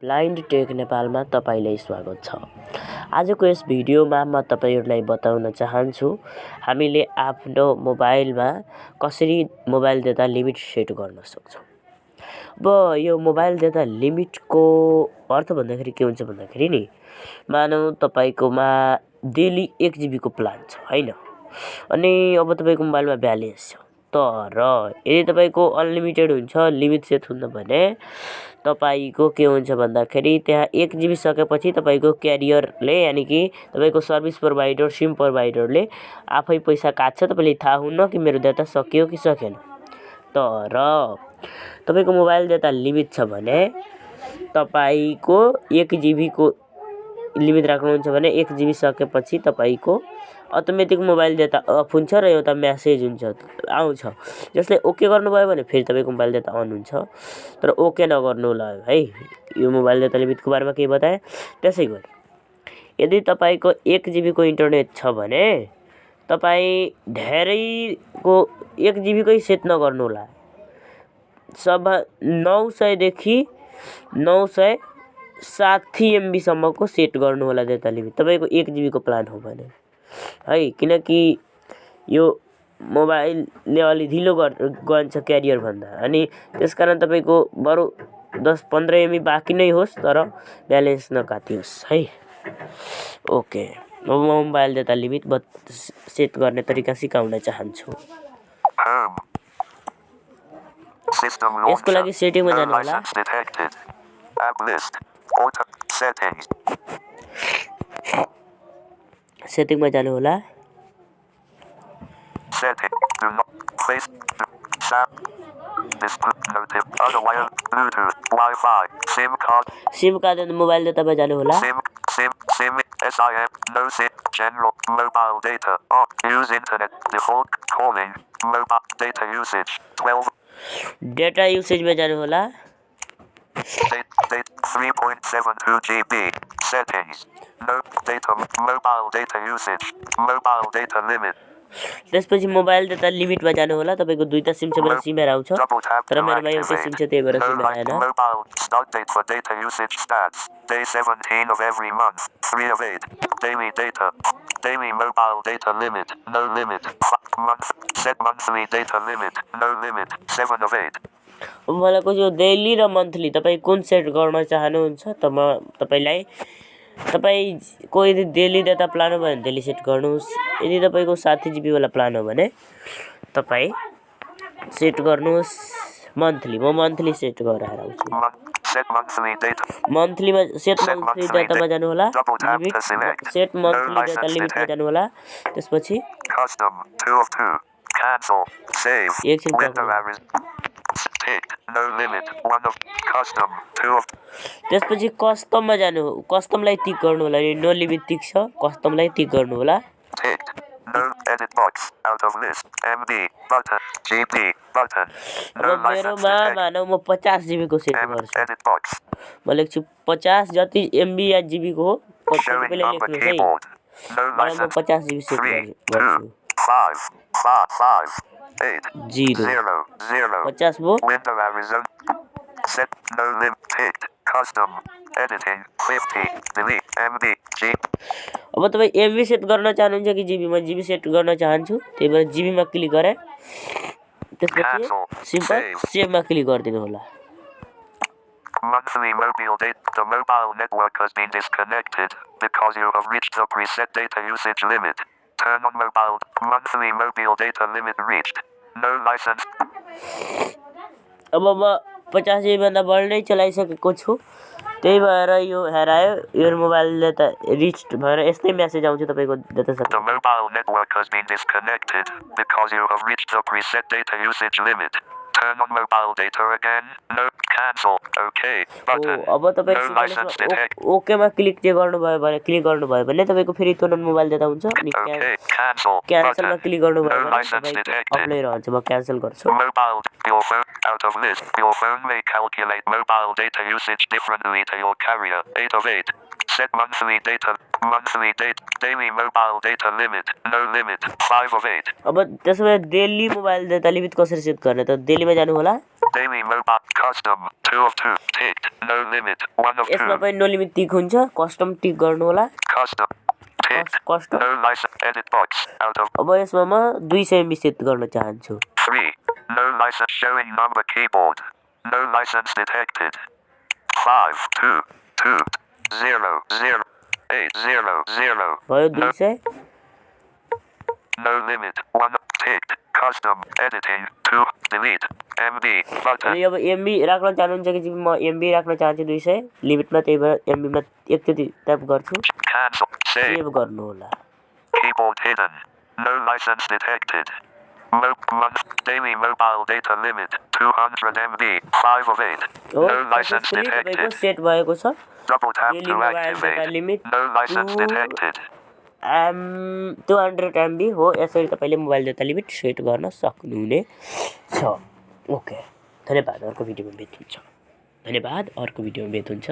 Blind take नेपालमा तपाईलाई स्वागत छ। आजको यस भिडियोमा म तपाईहरुलाई बताउन चाहन्छु हामीले आफ्नो मोबाइलमा कसरी मोबाइल डेटा लिमिट सेट गर्न सक्छौं। अब यो मोबाइल डेटा लिमिटको अर्थ भन्दाखेरि के हुन्छ भन्दाखेरि नि मानौ तपाईकोमा डेली 1 GB को प्लान छ हैन। अनि अब तपाईको मोबाइलमा ब्यालेन्स छ। तर यदि तपाईको अनलिमिटेड हुन्छ, लिमिट सेट हुन्न भने तपाईको के हुन्छ भन्दाखेरि त्यहाँ 1 GB सकेपछि तपाईको क्यारियरले यानी कि तपाईको सर्भिस प्रोवाइडर सिम प्रोवाइडरले आफै पैसा काट्छ। तपाईलाई थाहा हुन्न कि मेरो डेटा सकियो कि सकेन। तर तपाईको मोबाइल डेटा लिमिट छ भने तपाईको 1 GB को लिमिट राख्नुहुन्छ भने 1 GB सकेपछि तपाईको अटोमेटिक मोबाइल डेटा अफ हुन्छ र एउटा मेसेज हुन्छ आउँछ जसले ओके गर्नुभयो भने फेरि तपाईको मोबाइल डेटा अन हुन्छ। तर ओके नगर्नु होला है। यो मोबाइल डेटा लिमिटको बारेमा के बताए। त्यसैगरी यदि तपाईको 1 GB को इन्टरनेट छ भने तपाई धेरैको 1 GB कै सेट नगर्नु होला। सब 900 देखि 960 MB सम्मको सेट गर्नु होला डेटा लिमिट तपाईको 1 GB को प्लान हो भने है। किनकि यो मोबाइलले अलि ढिलो गन्छ क्यारियर भन्दा अनि त्यसकारण तपाईको बरु 10-15 MB बाँकी नै होस् तर ब्यालेन्स नकाटियोस् है। ओके अब म मोबाइल डेटा लिमिट सेट गर्ने तरिका सिकाउन चाहन्छु। यसको लागि सेटिङमा जानु होला। सेटिङमा जानु होला। सिम कार्ड एन्ड मोबाइल डेटामा जानु होला। General mobile data off. Use internet default calling mobile data usage 12. Data युसेजमा जानु होला। Date 3.72 GB. Settings. No data mobile data usage. Mobile data limit. त्यसपछि मोबाइल डेटा लिमिटमा जानु होला। तपाईको दुईटा सिम छ भने सिम हेराउँछ तर मेरोमा एउटै सिम छ त्यही भएर SIM हेरेन। Mobile start date for data usage stats. Day 17 of every month. 3 of 8. Daily data. Daily mobile data limit. No limit. Month. Set monthly data limit. No limit. 7 of 8. अब मलाई को daily र monthly तपाई कुन set गर्न चाहनुहुन्छ त म तपाईलाई तपाईको यदि डेली डेटा प्लान हो भने डेली सेट गर्नुस्। यदि तपाईको 60 GB वाला प्लान हो भने तपाई सेट गर्नुस् मन्थली। म मन्थली सेट गरेर आउँछु। मन्थलीमा सेट मन्थली डेटामा जानु होला। लिमिट सेट मन्थली डेटा लिमिटमा जानु होला। त्यसपछि custom 2 of 2 cancel save एकछिन picked no limit 1 of custom 2 of त्यसपछि कस्टममा जानु हो। कस्टमलाई टिक गर्नु होला। नो लिमिट टिक छ कस्टमलाई टिक गर्नु होला। ticked no edit box out of list MB button GB button अब मेरोमा मानौ म 50 GB को सेट गर्छु। edit box म लेख्छु 50 जति MB या GB को हो तपाईले लेख्नु है। म 50 GB सेट गर्छु। 5 5 5 8 0 0 50 भो। window Arizona set no limit ticked custom editing 50 delete MB G अब तपाई MB सेट गर्न चाहनुहुन्छ कि GB? म GB सेट गर्न चाहन्छु त्यही भएर GB मा क्लिक गरे। त्यसपछि सिम्पल सेभ मा क्लिक गर्दिनु होला। Monthly mobile data. The mobile network has been disconnected because you have reached the preset data usage limit. Turn on mobile. Monthly mobile data limit reached. No license. अब म 50 GB भन्दा बढी नै चलाइसकेको छु त्यही भएर यो हेरायो यो मोबाइल डेटा रिच्ड भएर यस्तै मेसेज आउँछ तपाईको डेटा सक्छ। The mobile network has been disconnected because you have reached the preset data usage limit. Turn on mobile data again. No cancel. Okay. Button. अब तपाई ओके मा क्लिक गर्नुभयो भने तपाईको फेरि तुरन्त मोबाइल डेटा हुन्छ अनि क्यान्सल मा क्लिक गर्नुभयो भने अप्लाई रहन्छ। म क्यान्सल गर्छु। Mobile your phone out of list. Your phone may calculate mobile data usage differently to your carrier. 8 of 8. Set monthly data daily mobile data limit no limit 5 of 8. अब त्यसमा daily mobile data limit कसरी set गर्ने त डेलीमा जानु होला। Daily mobile custom 2 of 2 ticked. No limit 1 of 2. यसमा पनि no limit टिक हुन्छ कस्टम टिक गर्नु होला Custom ticked. Custom No license edit box out of अब यसमा म 200 MB सेट गर्न चाहन्छु 3. No license showing number keyboard. No license detected. 5 2 2 0 0 8 0 0. भयो 200 No limit 1 ticked. Custom editing 2 delete MB button. अनि अब MB राख्न चाहनुहुन्छ कि म MB राख्न चाहन्छु 200 लिमिटमा त्यही भएर MB मा एकचोटी ट्याप गर्छु Cancel. Save. सेभ गर्नु होला Keyboard hidden. No license detected. Month daily mobile data limit 200 MB 5 of 8. हो No license सक्सेसफुली तपाईको detected. सेट भएको छ Double tap Daily to mobile data activate. limit No license 2 detected. 200 MB हो यसरी तपाईले mobile data limit set गर्न सक्नुहुने छ ओके धन्यवाद अर्को भिडियोमा भेट हुन्छ